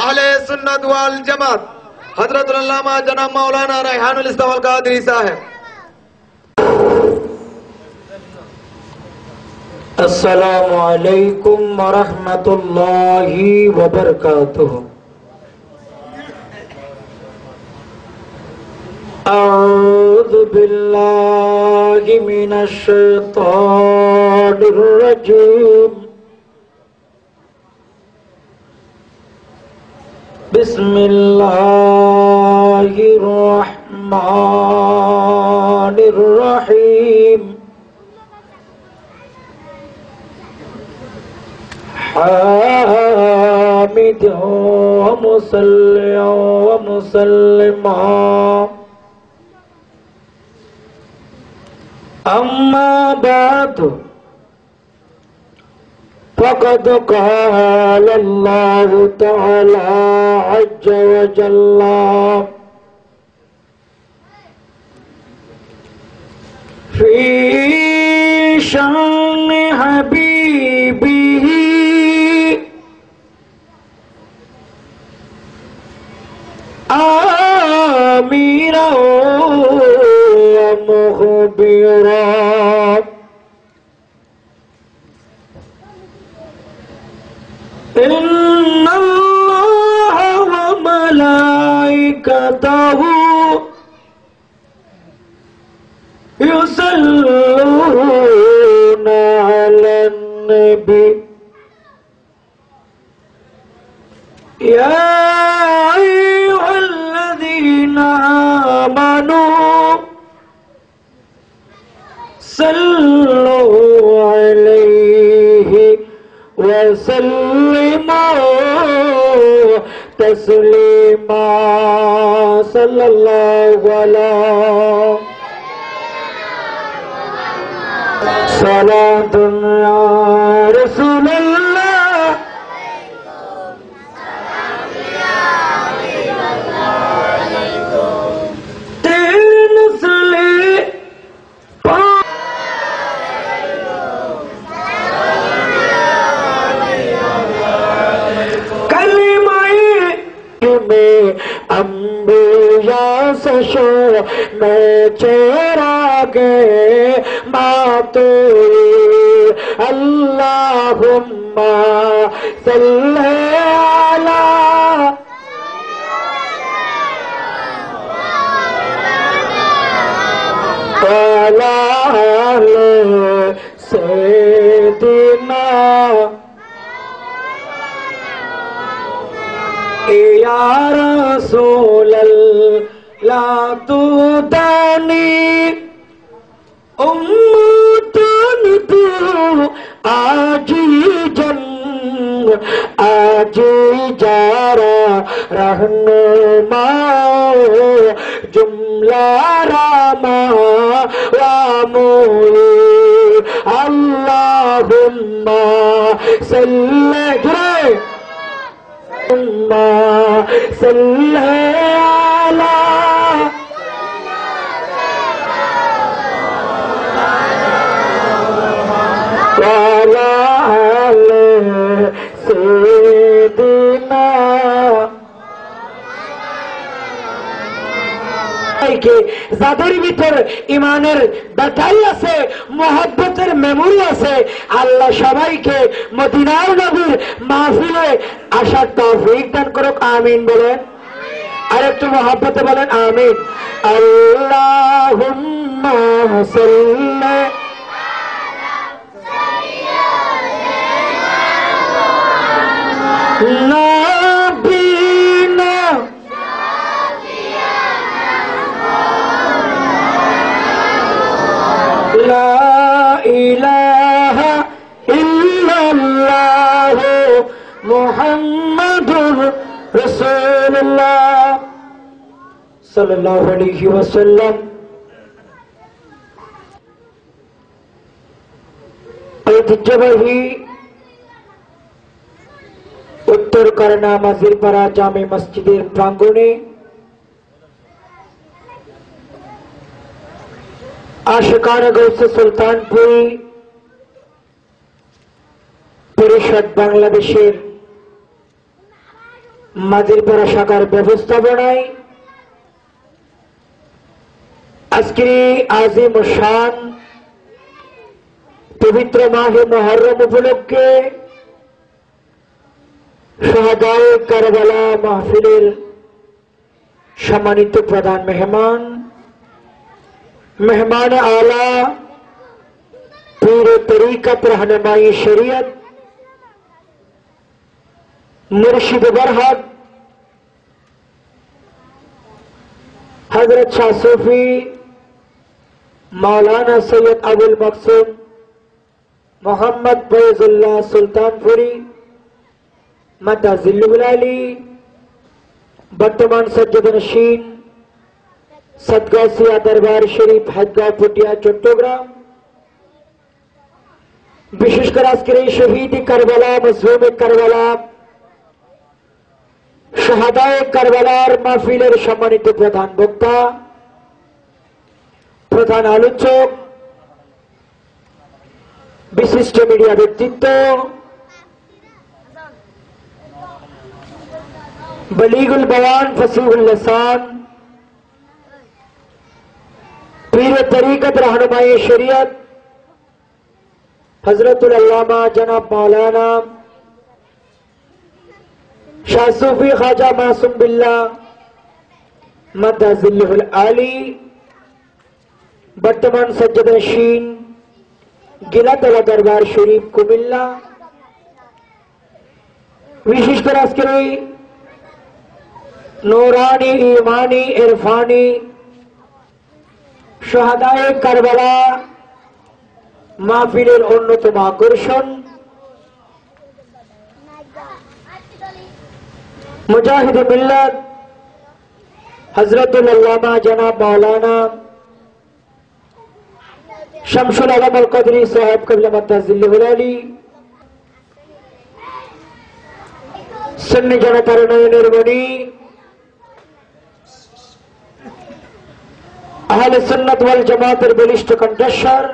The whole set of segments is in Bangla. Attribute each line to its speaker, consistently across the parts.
Speaker 1: আহলে সুন্নাত ওয়াল জামাত হযরতুল আল্লামা জনাব মাওলানা রায়হানুল ইসলাম আল কাদরি সাহেব।
Speaker 2: अस्सलामु अलैकुम व रहमतुल्लाहि व बरकातुहू। अऊज़ु बिल्लाहि मिनश शैतानिर रजीम। बिस्मिल्लाहिर रहमानिर रहीम। हामिद व मुसल्लिमा अम्मा बाद फ़क़द क़ाल अल्लाहु तआला अज़्ज़ व जल्ला फ़ी शान हबीबिही आमीरा मुख़बिरा इन्नल्लाह व मलाइकतहू युसल्लूना अलन नबी या अय्युहल्लज़ीना आमनू सल्लु अलैहि व सल्लिमू तस्लीमा सल्लल्लाहु अलैहि सलातुन या रसूलल्लाह तेरे नस्ले अम्बिया सशो में चेरागे मातोई अल्लाहुम्मा सल्ले अला सैयदना या रसूलल्लाह तू दानी उम्मतन तू आजी जन आजी जारा रहनुमा जुमला रामा वामुली अल्लाहुम्मा सल्ले सल्ले अला वाला सैयदना যাদের ভিতর ইমানের ব্যাটারি আছে, মোহাব্বতের মেমোরি আছে, আল্লাহ সবাইকে মদিনার নবীর মাহফিলে আসার তৌফিক দান করুক। আমিন বলেন। আর একটু মোহাব্বতে বলেন আমিন। আল্লাহুম্মা সাল্লি নবিনা লা ইলাহা ইল্লাল্লাহ মুহাম্মাদুর রাসূলুল্লাহ সাল্লাল্লাহু আলাইহি ওয়াসাল্লাম। ঐতিহ্যবাহী উত্তর করনা মাঝিরপাড়া জামে মসজিদের প্রাঙ্গণে আশিকানে গৌসে সুলতানপুর পরিষদ বাংলাদেশের মাঝিরপাড়া শাখার ব্যবস্থাপনায় আজকের আজিম শান পবিত্র মাহে মুহররম উপলক্ষে শাহাদায়ে কারবালা মাহফিলের সম্মানিত প্রধান মেহমান আলা পীর তরিকত रहनुमाई शरीयत मुर्शिद बरहत हजरत शाह सूफी मौलाना सैयद अबुल मकसूम मोहम्मद फैजुल्लाह सुल्तानपुरी मदाजिल्लुल आली बर्तमान सज्जद नशीन सदगासिया दरबार शरीफ हदगाह पुटिया चट्टग्राम विशेषकर आजकेर এই শহীদ কারবালা মজলুম কারবালা শাহাদায়ে কারবালার মাহফিলের সম্মানিত প্রধান বক্তা প্রধান আলোচক বিশিষ্ট মিডিয়া ব্যক্তিত্ব बलीगुल बयान फसीहुल लिसान पीर तरीकत रहनुमाई शरीयत हजरतुल अल्लामा जनाब मौलाना शाह सूफी ख्वाजा मासूम बिल्ला मदाजिल्लुल आली बर्तमान सज्जद नशीन गिलातला दरबार शरीफ कुमिल्ला विशेषकर आजकेर नूरानी ईमानी इरफानी शाहादाए करबला माहफिलेर अन्यतम आकर्षण मुजाहिद मिल्लत हजरतुल अल्लामा जनाब मौलाना शमसुल आलम अल कदरी साहब क़िबला मदाजिल्लुल आली सुन्नी जनतार नयनेर मणि আহলে সুন্নাত ওয়াল জামাতের বলিষ্ঠ কণ্ঠস্বর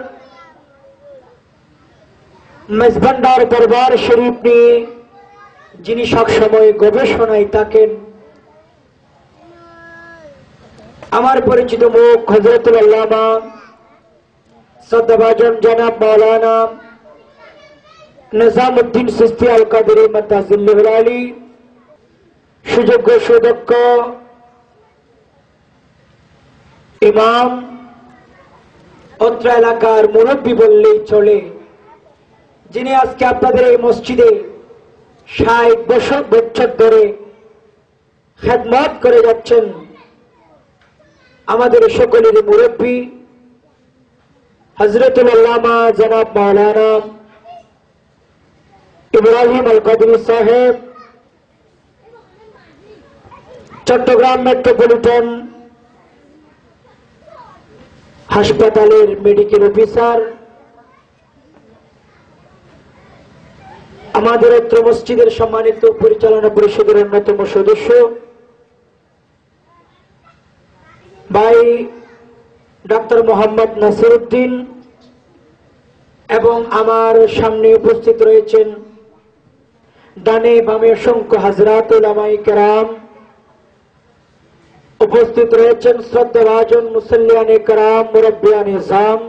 Speaker 2: মেজবান্ডার দরবার শরীফ নিয়ে যিনি সবসময় গবেষণায় থাকেন আমার পরিচিত মুখ হযরতুল আল্লামা সদ্দাবাজন জনাব মাওলানা নিজামউদ্দিন চিশতি আল কাদরি মাদাজিল্লুল আলী সুযোগ্য সুদক্ষ ইমাম অত্র এলাকার মুরব্বী বললেই চলে যিনি আজকে আপনাদের এই মসজিদে ৬০ বছর ধরে খেদমত করে যাচ্ছেন আমাদের সকলের মুরব্বী হযরতুল আল্লামা জনাব মাওলানা ইব্রাহিম আল কদরি সাহেব চট্টগ্রাম মেট্রোপলিটন হাসপাতালের মেডিকেল অফিসার আমাদের অত্র মসজিদের সম্মানিত পরিচালনা পরিষদের অন্যতম সদস্য ভাই ডক্টর মোহাম্মদ নাসিরউদ্দিন এবং আমার সামনে উপস্থিত রয়েছেন ডানে বামে অসংখ্য হযরত উলামায়ে কেরাম উপস্থিত রয়েছেন শ্রদ্ধাভাজন মুসল্লিয়ানে কেরাম মুরব্বিয়ানে নিজাম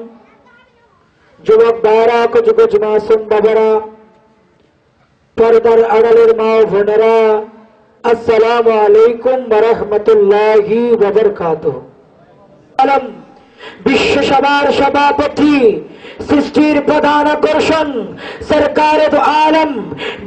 Speaker 2: যুবক ভাইরা কুচকুচ মাসুম বাবারা পর্দার আড়ালের মা ও বোনেরা আসসালামু আলাইকুম ওয়া রাহমাতুল্লাহি ওয়া বারাকাতুহু আলম বিশ্ব সভার সভাপতি সৃষ্টির প্রধান আকর্ষণ সরকারে দো আলম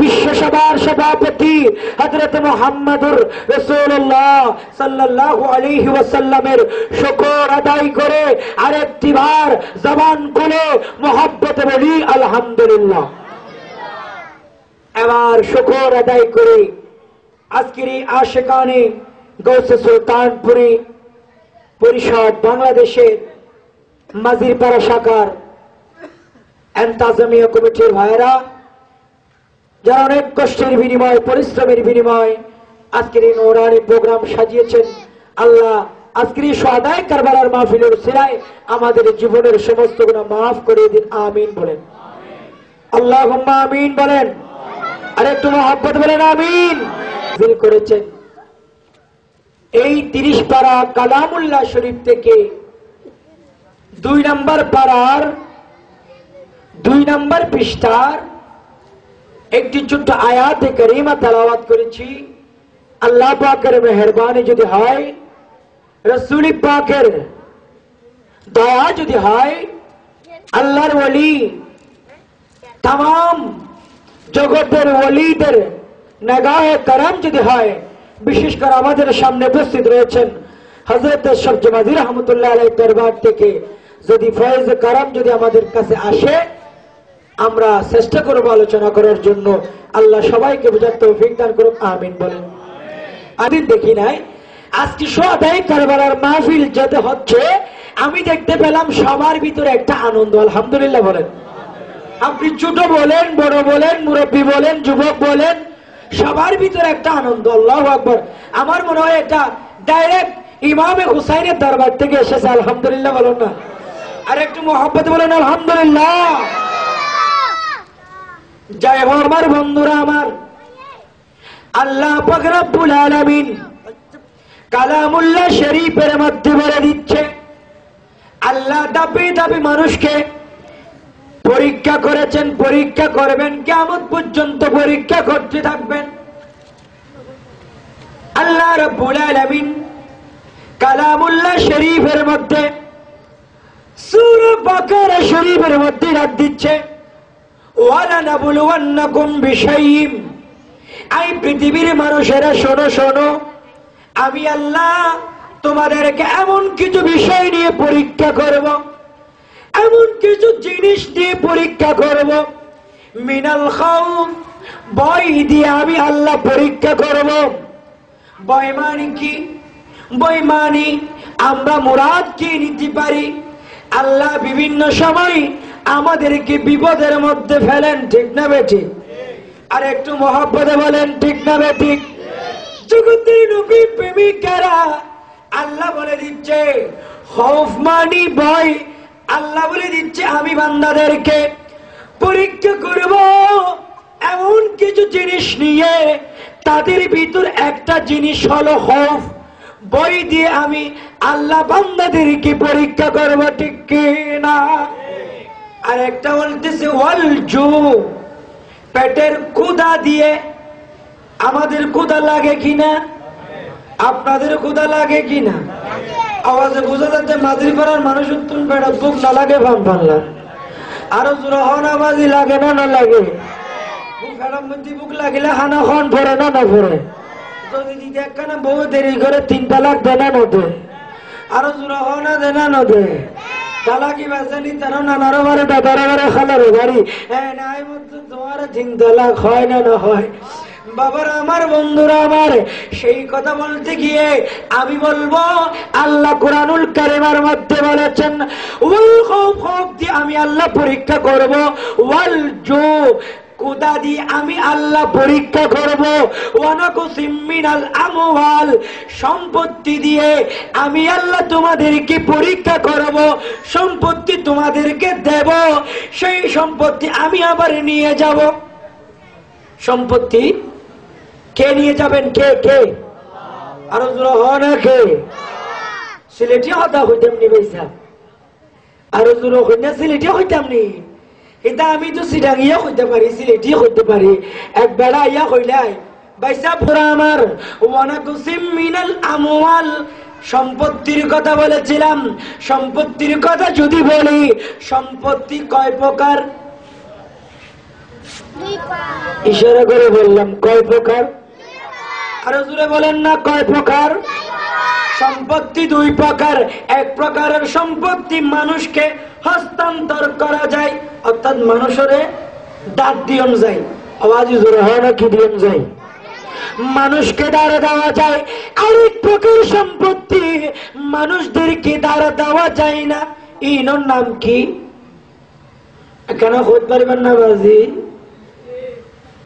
Speaker 2: বিশ্ব সভার সভাপতি হযরত মুহাম্মদুর রাসূলুল্লাহ সাল্লাল্লাহু আলাইহি ওয়াসাল্লামের শুকর আদায় করে আরেকটি বার জবান খুলে মুহাব্বতে বলি আলহামদুলিল্লাহ। এবার শুকর আদায় করে আজকের এই আশিকানে গৌসে সুলতানপুরি পরিষদ বাংলাদেশের মাঝিরপাড়া শাখার এন্তাজামিয়া কমিটির ভাইরা যারা অনেক কষ্টের বিনিময় পরিশ্রমের বিনিময় আজকের এই নূরানি প্রোগ্রাম সাজিয়েছেন, আল্লাহ আজকের এই শাহাদায়ে কারবালার মাহফিলের উসিলায় আমাদের জীবনের সমস্ত গুনাহ মাফ করে দিন, আমিন বলেন। আল্লাহুম্মা আমিন বলেন। আর একটু মহব্বত বলেন আমিন। নাযিল করেছেন। এই 30 পারা কালামুল্লাহ শরীফ থেকে 2 নম্বর পারার 2 নম্বর পৃষ্ঠার একটি ছোট্ট আয়াতে কারিমা তেলাওয়াত করেছি। আল্লাহ পাকের মেহেরবানি যদি হয়, রাসূল পাকের দয়া যদি হয়, আল্লাহর ওলি तमाम জগতের ওলিদের নিগাহে করম যদি হয়, বিশেষ করে আমাদের সামনে উপস্থিত রয়েছেন হযরত শাহ মাযী রাহমাতুল্লাহ আলাইহির দরবার থেকে যদি ফয়েজ করম যদি আমাদের কাছে আসে, আমরা চেষ্টা করব আলোচনা করার জন্য। আল্লাহ সবাইকে বোঝার তৌফিক দান করুন, আমিন বলেন। আদিন দেখি নাই আজকে সোহাদাই কারবালার মাহফিল যেতে হচ্ছে, আমি দেখতে পেলাম সবার ভিতরে একটা আনন্দ, আলহামদুলিল্লাহ বলেন। আপনি ছোট বলেন, বড় বলেন, মুরব্বী বলেন, যুবক বলেন, সবার ভিতরে একটা আনন্দ। আল্লাহু আকবার। আমার মনে হয় এটা ডাইরেক্ট ইমামে হুসাইনের দরবার থেকে এসেছে, আলহামদুলিল্লাহ বলেন না? আর একটু মোহাব্বত বলেন আলহামদুলিল্লাহ। জয় হোক আমার বন্ধুরা, আমার আল্লাহ পাক রব্বুল আলামিন কালামুল্লাহ শরীফের মধ্যে বলে দিচ্ছে, আল্লাহ দাবি দাবি মানুষকে পরীক্ষা করেছেন, পরীক্ষা করবেন, কিয়ামত পর্যন্ত পরীক্ষা করতে থাকবেন। আল্লাহ রাব্বুল আলামিন কালামুল্লাহ শরীফের মধ্যে সূরা বাকারা শরীফের মধ্যে রাখ দিচ্ছে, ওয়ালা নাবলুওয়ান্নাকুম বিশাইইন, এই পৃথিবীর মানুষেরা শোনো শোনো, আমি আল্লাহ তোমাদেরকে এমন কিছু বিষয় নিয়ে পরীক্ষা করব, এমন কিছু জিনিস দিয়ে পরীক্ষা করব, মিনাল খাউফ, ভয় দিয়ে আমি আল্লাহ পরীক্ষা করব। ভয় মানে কি? ভয় মানে আমরা মুরাদ কি নিতে পারি। আল্লাহ বিভিন্ন সময় আমাদেরকে বিপদের মধ্যে ফেলেন, ঠিক না বেঠিক? আর একটু মহব্বতে বলেন, ঠিক না বেঠিক? জগতের নবী প্রেমিকেরা আল্লাহ বলে দিচ্ছে খৌফ মানি ভয়। আল্লাহ বলে দিচ্ছে আমি বান্দাদেরকে পরীক্ষা করব এমন কিছু জিনিস নিয়ে, তাদের ভিতর একটা জিনিস হলো খৌফ, ভয় দিয়ে আমি আল্লাহ বান্দাদেরকে পরীক্ষা করব, ঠিক কি না? আর একটা বলতেছে ওয়াল জু, পেটের ক্ষুধা দিয়ে। আমাদের ক্ষুধা লাগে কিনা? আপনাদের ক্ষুধা লাগে কিনা? আওয়াজে বোঝা যাচ্ছে মাদ্রিপাড়ার মানুষ উত্তম পেট বুক না লাগে ভাম বাংলা। আরো জোর হনাবাজি লাগে না না লাগে? বুক ফেরার মধ্যে বুক লাগিলে হানা খন ভরে না না ভরে? যদি দিদি একখানা বউ দেরি করে 3 তালাক দেনা নদে, আরো জোর হনা দেনা নদে। তালাকি বাজানি তারা নানারো বারে দাদারো বারে খালারো বাড়ি, হ্যাঁ নাই মধ্যে তোমার 3 তালাক হয় না না হয়? বাবারা আমার, বন্ধুরা আমার, সেই কথা বলতে গিয়ে আমি বলবো আল্লাহ কুরআনুল কারীমের মধ্যে বলেছেন ওয়াল খাউফ দিয়ে আমি আল্লাহ পরীক্ষা করব, ওয়াল জু, ক্ষুধা দিয়ে আমি আল্লাহ পরীক্ষা করব, ওয়ানাকুসিম মিনাল আমওয়াল, সম্পত্তি দিয়ে আমি আল্লাহ তোমাদেরকে পরীক্ষা করব, সম্পত্তি তোমাদেরকে দেব, সেই সম্পত্তি আমি আবার নিয়ে যাব। সম্পত্তি কে নিয়ে যাবেন? কে কে? আরো জোরে হন কে? সিলেটি হতা হইতাম নি ভাইসা? আরো জোরে হইনা সিলেটি হইতাম নি? এটা আমি তো সিডাঙ্গিয়া হইতে পারি, সিলেটি হইতে পারি। এক বেড়া ইয়া হইলাই ভাইসা পুরা আমার ওয়ানাকুসিম মিনাল আমওয়াল, সম্পত্তির কথা বলেছিলাম। সম্পত্তির কথা যদি বলি, সম্পত্তি কয় প্রকার? ইশারা করে বললাম কয় প্রকার? আরো জোরে বলেন না, কয় প্রকার? সম্পত্তি 2 প্রকার। এক প্রকারের সম্পত্তি মানুষকে হস্তান্তর করা যায়, অর্থাৎ মানুষের দাঁত দিয়ন যায়। আওয়াজ জোরে হয় না? কি দিয়ন যায়? মানুষকে দাঁড়া দেওয়া যায়। আরেক প্রকার সম্পত্তি মানুষদেরকে দাঁড়া দেওয়া যায় না। ইনোর নাম কি? কেন হতে পারবেন না বাজি?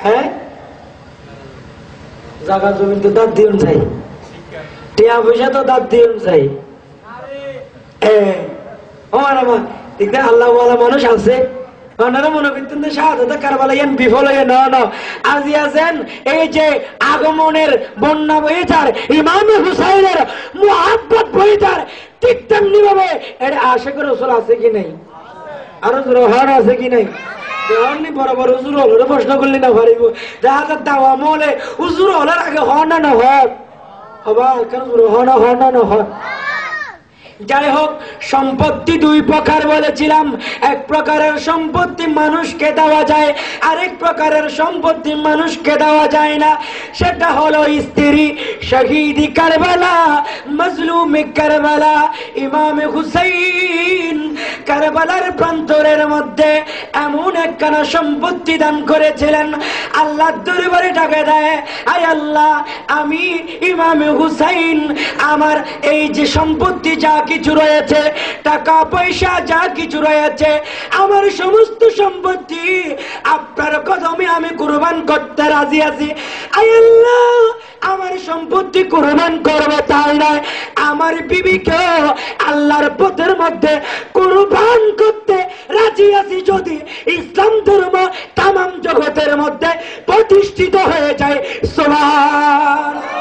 Speaker 2: হ্যাঁ, জায়গা জমি তো দাঁত দিয়ন যায়, টিয়া পয়সা তো দাঁত দিয়ন যায়। আল্লাহ মানুষ আছে, ওনারা মনে করতেন যে শাহাদাত কারবালাইয়ান বিফল হয়ে না আজি আছেন এই যে আগমনের বন্যা বয়ে যার ইমাম হুসাইনের মুহাব্বত বয়ে যার ঠিক তেমনি ভাবে এর আশিক রাসূল আছে কি নাই আরো রোহান আছে কি নাই দেওয়ানি বরাবর হুজুর হলে প্রশ্ন করলে না পারিব দেখা দাওয়া মলে হুজুর হলের আগে হন না হন হবা কেন হন না হন যাই হোক সম্পত্তি দুই প্রকার বলেছিলাম এক প্রকারের সম্পত্তি মানুষকে দেওয়া যায় আরেক প্রকারের সম্পত্তি মানুষকে দেওয়া যায় না সেটা হলো স্ত্রী শহীদ কারবালা মজলুম কারবালা ইমাম হুসাইন কারবালার প্রান্তরের মধ্যে এমন একখানা সম্পত্তি দান করেছিলেন আল্লাহর দরবারে ডাকে দেয় আয় আল্লাহ আমি ইমাম হুসাইন আমার এই যে সম্পত্তি যা কিছু রয়েছে টাকা পয়সা যা কিছু রয়েছে আমার সমস্ত সম্পত্তি আপনার কদমে আমি কুরবান করতে রাজি আছি আয় আল্লাহ আমার সম্পত্তি কুরবান করবে তাই নয় আমার বিবিকে আল্লাহর পথের মধ্যে কুরবান করতে রাজি আছি যদি ইসলাম ধর্ম তামাম জগতের মধ্যে প্রতিষ্ঠিত হয়ে যায় সুবহানাল্লাহ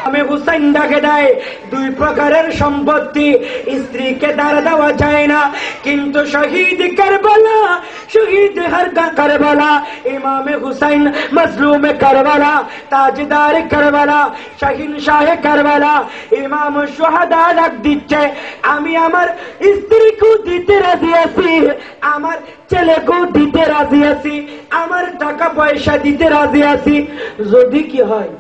Speaker 2: আমি হুসাইন ডাকে দেয় দুই প্রকারের সম্পত্তি স্ত্রীকে দ্বারা দেওয়া যায় না কিন্তু শহীদ কারবালা শহীদ কারবালা ইমামে হুসাইন মজলুমে কারবালা তাজদার কারবালা শাহিন শাহে কারবালা ইমাম শুহাদা ডাক দিচ্ছে আমি আমার স্ত্রীকেও দিতে রাজি আছি আমার ছেলেকেও দিতে রাজি আছি আমার টাকা পয়সা দিতে রাজি আছি যদি কি হয়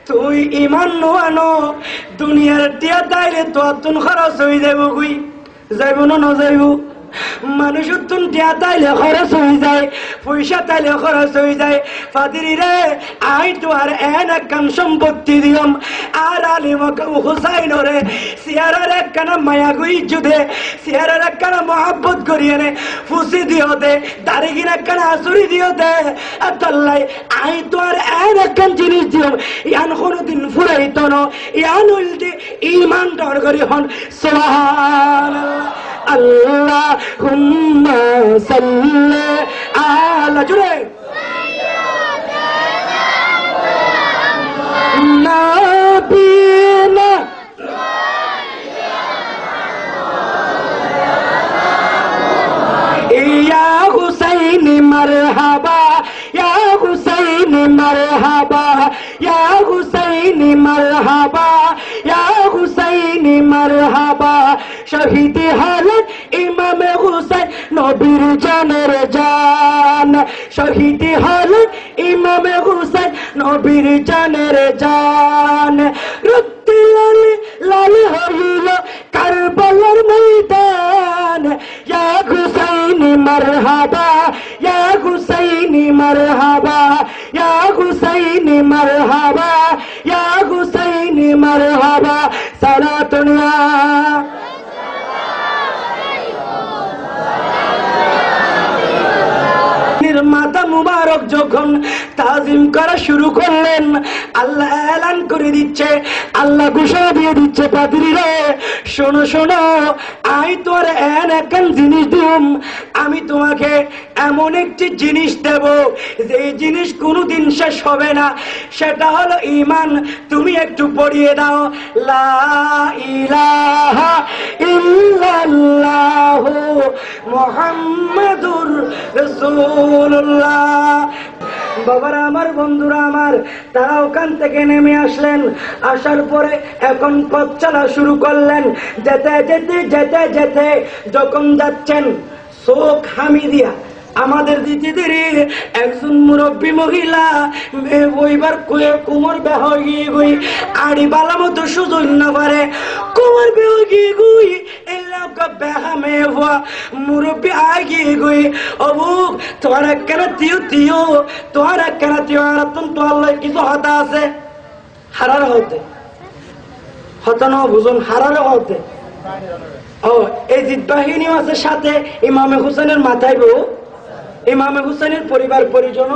Speaker 2: তুই ইমান আনো দুনিয়ার টিয়া তাইলে তো তুন খরচ হয়ে যাইব কই যাইব না যাইব মানুষের তুন টিয়া তাইলে খরচ হয়ে যায় পয়সা তাইলে খরচ হয়ে যায় ফাদিরি রে আই তো আর এন একখান সম্পত্তি দিয়ম আর আলিমক হুসাইন রে সিয়ারার একখানা মায়া গুই যুদে সিয়ারার একখানা মহাব্বত করিয়ে নে ফুসি দিও দে দারিগির একখানা আসুরি দিও দে আল্লাহ আই তো আর এন একখান জিনিস দিয়ম ইয়ান কোনোদিন ফুরাইতো না ইয়ান উল্টে ইমান ডর করি হন সুবহানাল্লাহ আল্লাহুম্মা সাল্লি আলা জুরে নাবিনা ইয়া হুসাইন মারহাবা ইয়া হুসাইন মারহাবা ইয়া হুসাইন মারহাবা ইয়া হুসাইন মারহাবা শহীদ হলেন ইমাম হুসাইন নবীর জানের জান শহীদ হলেন ইমাম হুসাইন নবীর জানের জান রক্তে লাল লাল হইল কারবালার ময়দান ইয়া হুসাইন মারহাবা ইয়া হুসাইন মারহাবা ইয়া হুসাইন মারহাবা ইয়া হুসাইন মারহাবা সালাতুল্লাহ মাতা মুবারক যখন তাজিম করা শুরু করলেন আল্লাহ এলান করে দিচ্ছে আল্লাহ ঘোষণা দিয়ে দিচ্ছে পাদ্রী রে শোনো শোনো আই তোর এন একখান জিনিস দিম আমি তোমাকে এমন একটি জিনিস দেব যে জিনিস কোনোদিন শেষ হবে না সেটা হলো ঈমান তুমি একটু পড়িয়ে দাও লা ইলাহা ইল্লাল্লাহু মুহাম্মাদুর রাসূলুল্লাহ বাবারা আমার বন্ধুরা আমার তারা ওখান থেকে নেমে আসলেন আসার পরে এখন পথ চলা শুরু করলেন যেতে যেতে যেতে যেতে যখন যাচ্ছেন চোখ হামি দিয়া আমাদের দিদিদের একজন মুরব্বী মহিলা ওইবার কোমর বেহ গিয়ে গই আড়ি বালা মতো সুযোগ না পারে কোমর বেহ গিয়ে গই এলাকা বেহা মেয়ে হওয়া মুরব্বী আগিয়ে গই অবুক তোমার কেন তিও তোমার কেন তিও আর তোমার কিছু হতা আছে হারার হতে হতানো বুঝুন হারার হতে ও এই জিদ্বাহিনী আছে সাথে ইমামে হুসেনের মাথায় বউ ইমামে হুসেনের পরিবার পরিজন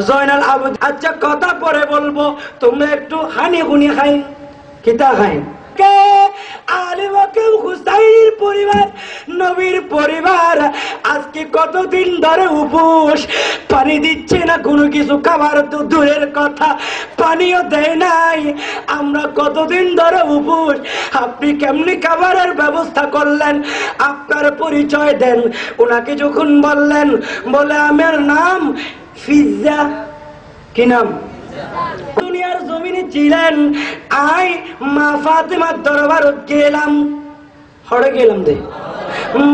Speaker 2: জয়নাল আবদ আচ্ছা কথা পরে বলবো তোমরা একটু হানি গুনি খাই কিতা খায় কে আলী মাকাম হুসাইনের পরিবার, নবীর পরিবার আজকে কতদিন ধরে উপোস, পানি দিচ্ছে না, কোনো কিছু খাবার তো দূরের কথা, পানিও দেয় নাই। আমরা কতদিন ধরে উপোস, আপনি কেমনি খাবারের ব্যবস্থা করলেন? আপনার পরিচয় দেন। ওনাকে যখন বললেন, বলে আমার নাম ফিজ্জা। কি নাম? দুনিয়ার জমিনে ছিলেন, আই মা ফাতেমার দরবারে গেলাম, হড়ে গেলাম দে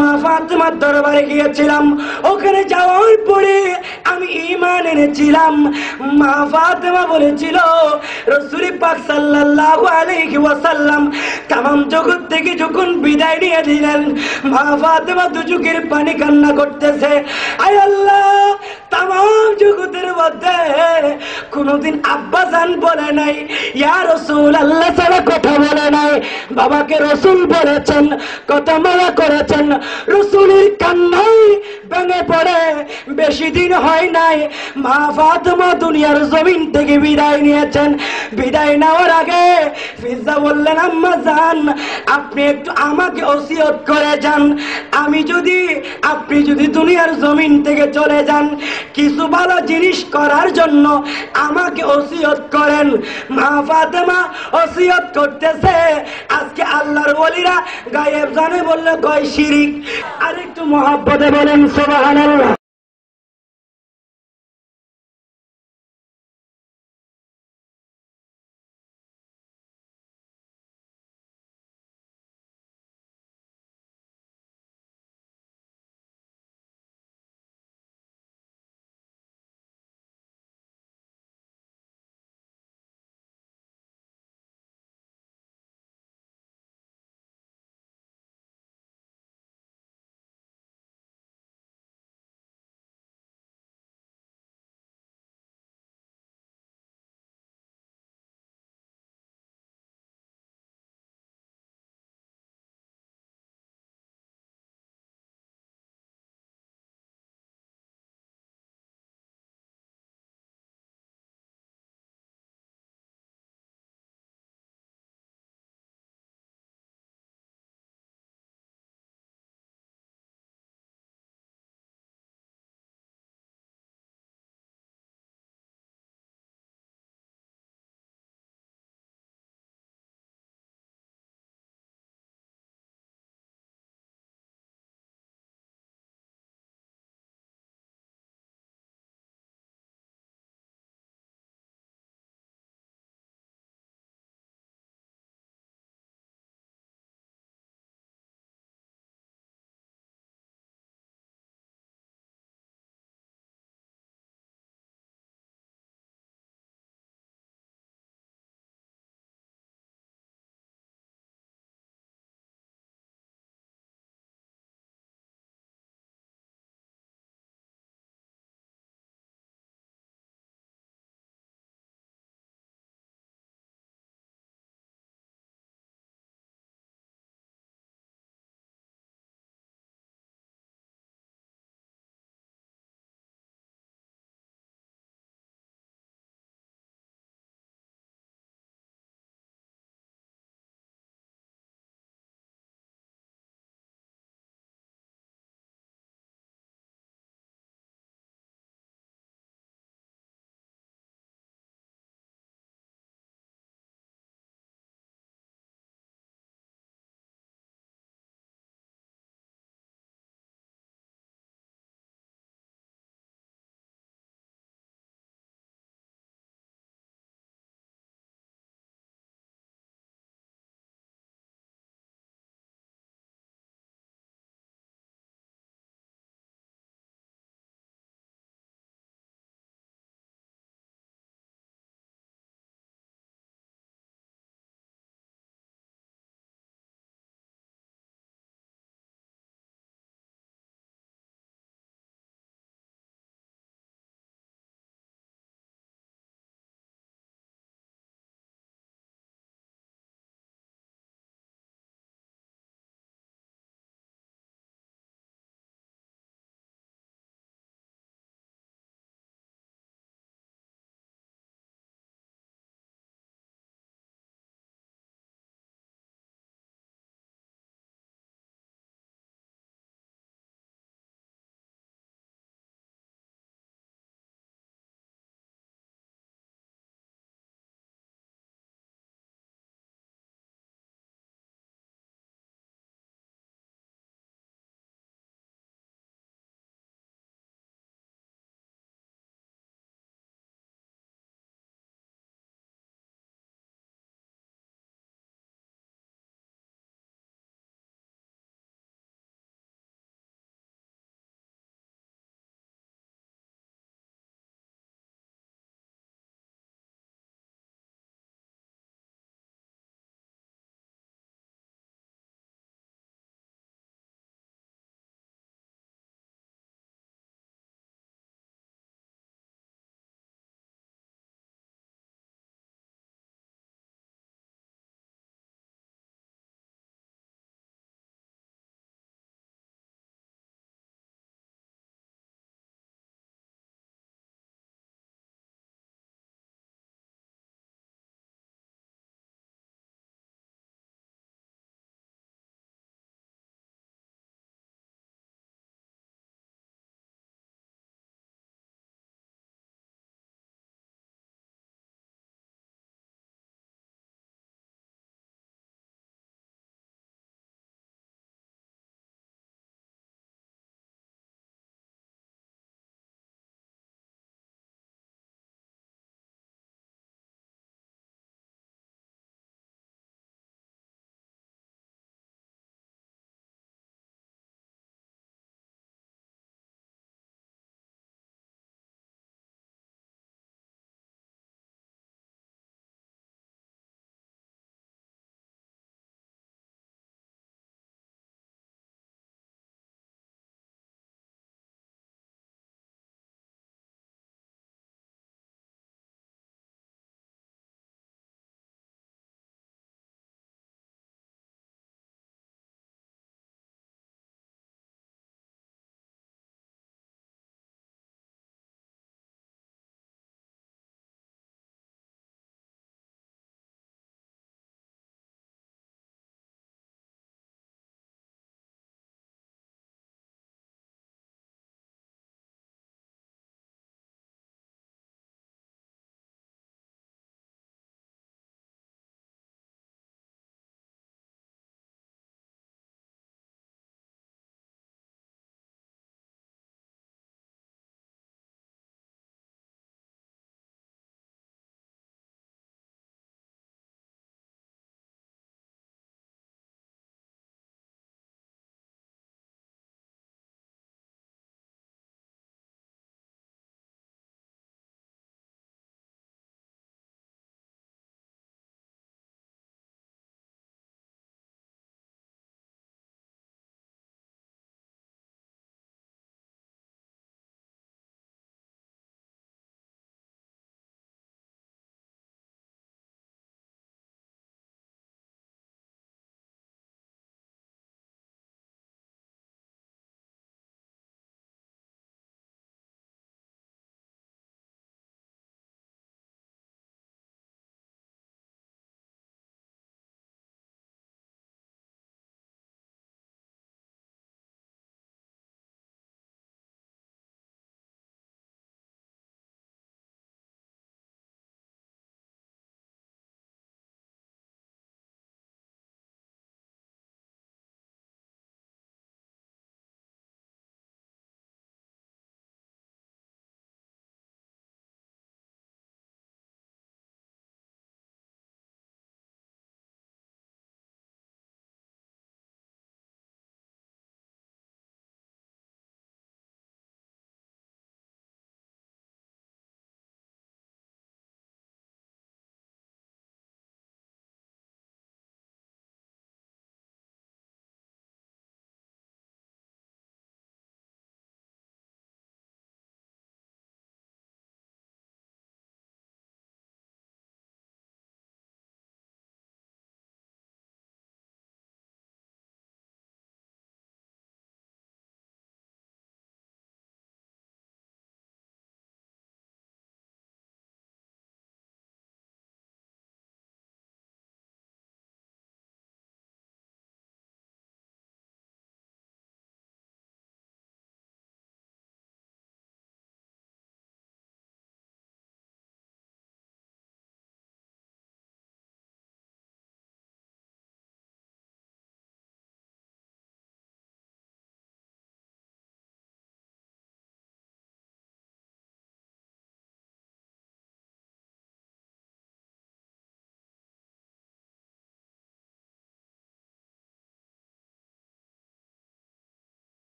Speaker 2: মা ফাতেমার দরবারে গিয়েছিলাম। ওখানে যাওয়ার পরে আমি ঈমান এনেছিলাম। মা ফাতেমা বলেছিল, রাসূল পাক সাল্লাল্লাহু আলাইহি ওয়াসাল্লাম তামাম জগৎ থেকে যখন বিদায় নিয়ে দিলেন, মা ফাতেমা দু চোখের পানি কান্না করতেছে। আয় আল্লাহ, তামাম জগতের মধ্যে কোনদিন আব্বা জান বলে নাই, ইয়া রাসূলুল্লাহ ছাড়া কথা বলে নাই। বাবাকে রাসূল বলেছেন, কথা মানা করেছেন। রাসূলের কান্নায় ভেঙে পড়ে বেশি দিন হয় নাই, মা ফাতেমা দুনিয়ার জমিন থেকে বিদায় নিয়েছেন। বিদায় নেওয়ার আগে ফিজ্জা বললেন, আম্মা জান, আপনি একটু আমাকে ওসিয়ত করে যান। আপনি যদি দুনিয়ার জমিন থেকে চলে যান, কিছু ভালো জিনিস করার জন্য আমাকে ওসিয়ত করেন। মা ফাতেমা ওসিয়ত করতেছে। আজকে আল্লাহর ওলিরা গায়েব জানে বললে কয় শিরিক। আর একটু মহব্বতে বলেন সুবহানাল্লাহ।